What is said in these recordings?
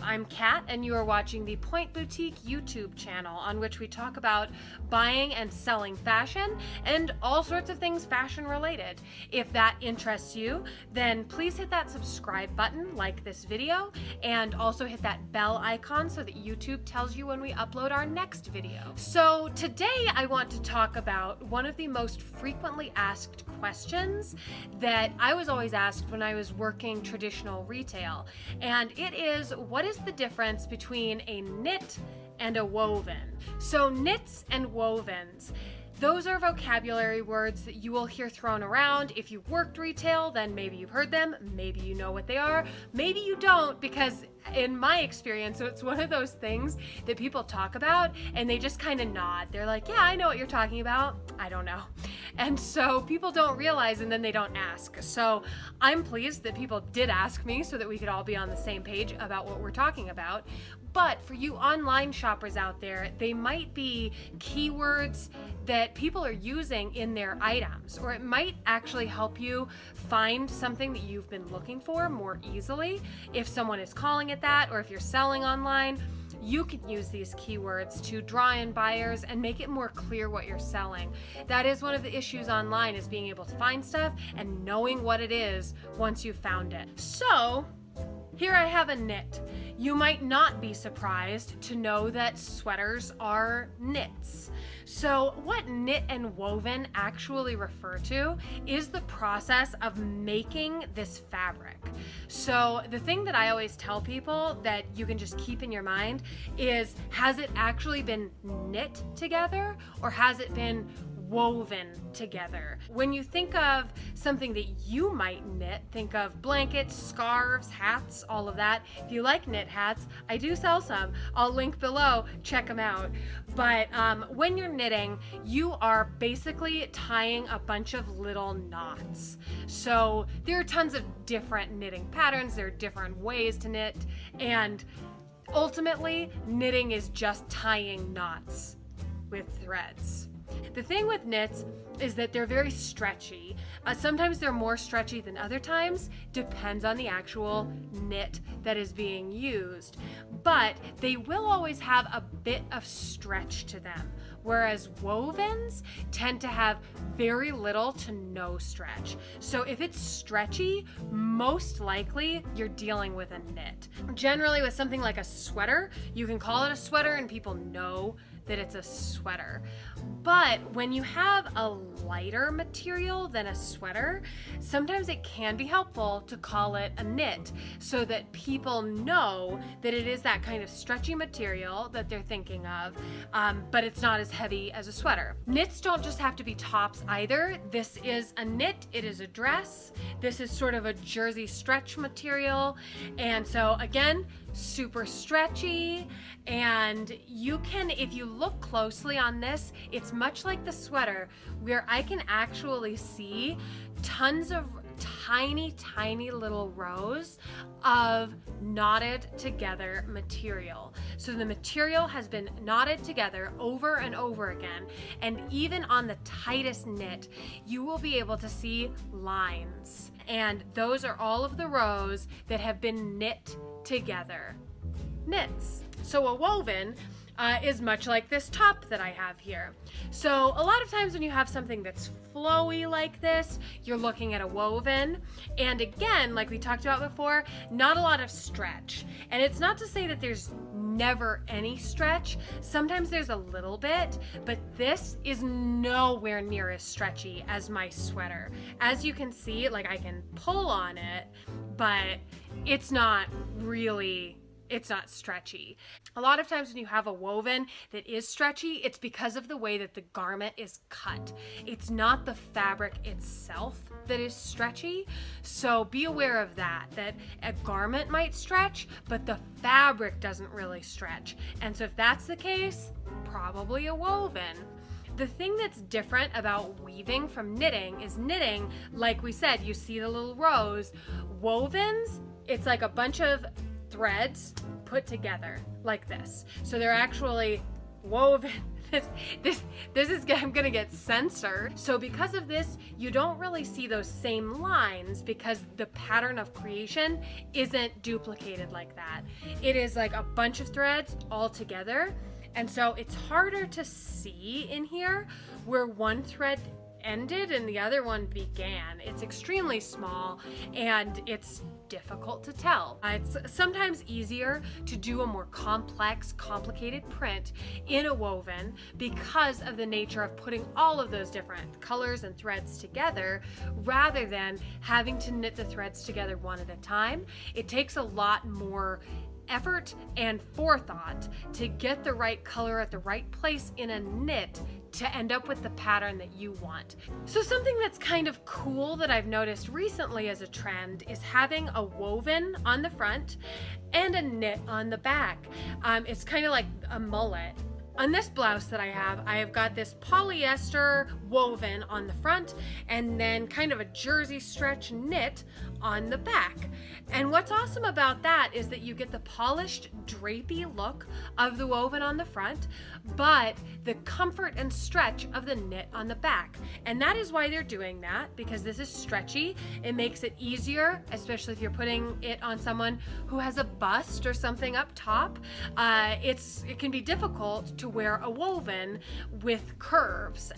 I'm Kat, and you are watching the Point Boutique YouTube channel, on which we talk about buying and selling fashion and all sorts of things fashion related. If that interests you, then please hit that subscribe button, like this video, and also hit that bell icon so that YouTube tells you when we upload our next video. So today I want to talk about one of the most frequently asked questions that I was always asked when I was working traditional retail, and it is, what is the difference between a knit and a woven? So knits and wovens, those are vocabulary words that you will hear thrown around. If you've worked retail, then maybe you've heard them, maybe you know what they are, maybe you don't, because in my experience, it's one of those things that people talk about and they just kind of nod. They're like, yeah, I know what you're talking about. I don't know. And so people don't realize, and then they don't ask. So I'm pleased that people did ask me so that we could all be on the same page about what we're talking about. But for you online shoppers out there, they might be keywords that people are using in their items, or it might actually help you find something that you've been looking for more easily. If someone is calling it that, or if you're selling online, you can use these keywords to draw in buyers and make it more clear what you're selling. That is one of the issues online, is being able to find stuff and knowing what it is once you've found it. So here I have a knit. You might not be surprised to know that sweaters are knits. So what knit and woven actually refer to is the process of making this fabric. So the thing that I always tell people that you can just keep in your mind is, has it actually been knit together, or has it been woven together? When you think of something that you might knit, think of blankets, scarves, hats, all of that. If you like knit hats, I do sell some. I'll link below, check them out. But when you're knitting, you are basically tying a bunch of little knots. So there are tons of different knitting patterns, there are different ways to knit, and ultimately knitting is just tying knots with threads. The thing with knits is that they're very stretchy. Sometimes they're more stretchy than other times, depends on the actual knit that is being used. But they will always have a bit of stretch to them, whereas wovens tend to have very little to no stretch. So if it's stretchy, most likely you're dealing with a knit. Generally with something like a sweater, you can call it a sweater and people know that it's a sweater. But when you have a lighter material than a sweater, sometimes it can be helpful to call it a knit so that people know that it is that kind of stretchy material that they're thinking of, but it's not as heavy as a sweater. Knits don't just have to be tops either. This is a knit, it is a dress. This is sort of a jersey stretch material. And so again, super stretchy, and you can, if you look closely on this, it's much like the sweater, where I can actually see tons of tiny little rows of knotted together material. So the material has been knotted together over and over again, and even on the tightest knit, you will be able to see lines. And those are all of the rows that have been knit together. Knits. So a woven is much like this top that I have here. So a lot of times when you have something that's flowy like this, you're looking at a woven. And again, like we talked about before, not a lot of stretch. And it's not to say that there's never any stretch. Sometimes there's a little bit, but this is nowhere near as stretchy as my sweater. As you can see, like I can pull on it, but it's not really, it's not stretchy. A lot of times when you have a woven that is stretchy, it's because of the way that the garment is cut. It's not the fabric itself that is stretchy. So be aware of that a garment might stretch, but the fabric doesn't really stretch. And so if that's the case, probably a woven. The thing that's different about weaving from knitting is knitting, like we said, you see the little rows. Wovens, it's like a bunch of threads put together like this. So they're actually woven, I'm gonna get censored. So because of this, you don't really see those same lines because the pattern of creation isn't duplicated like that. It is like a bunch of threads all together. And so it's harder to see in here where one thread ended and the other one began. It's extremely small and it's difficult to tell. It's sometimes easier to do a more complex, complicated print in a woven because of the nature of putting all of those different colors and threads together rather than having to knit the threads together one at a time. It takes a lot more effort and forethought to get the right color at the right place in a knit to end up with the pattern that you want. So something that's kind of cool that I've noticed recently as a trend is having a woven on the front and a knit on the back. It's kind of like a mullet. On this blouse that I have got this polyester woven on the front and then kind of a jersey stretch knit on the back. And what's awesome about that is that you get the polished drapey look of the woven on the front, but the comfort and stretch of the knit on the back. And that is why they're doing that, because this is stretchy. It makes it easier, especially if you're putting it on someone who has a bust or something up top. It can be difficult to wear a woven with curves.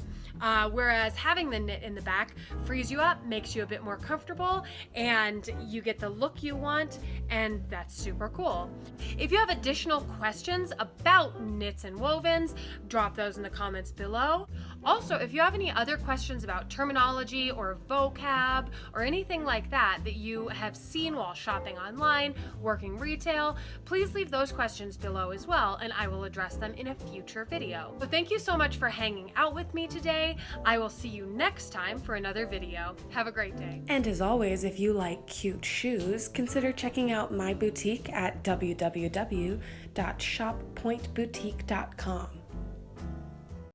Whereas having the knit in the back frees you up, makes you a bit more comfortable, and you get the look you want, and that's super cool. If you have additional questions about knits and wovens, drop those in the comments below. Also, if you have any other questions about terminology or vocab or anything like that that you have seen while shopping online, working retail, please leave those questions below as well, and I will address them in a future video. So thank you so much for hanging out with me today. I will see you next time for another video. Have a great day. And as always, if you like cute shoes, consider checking out my boutique at www.shoppointboutique.com.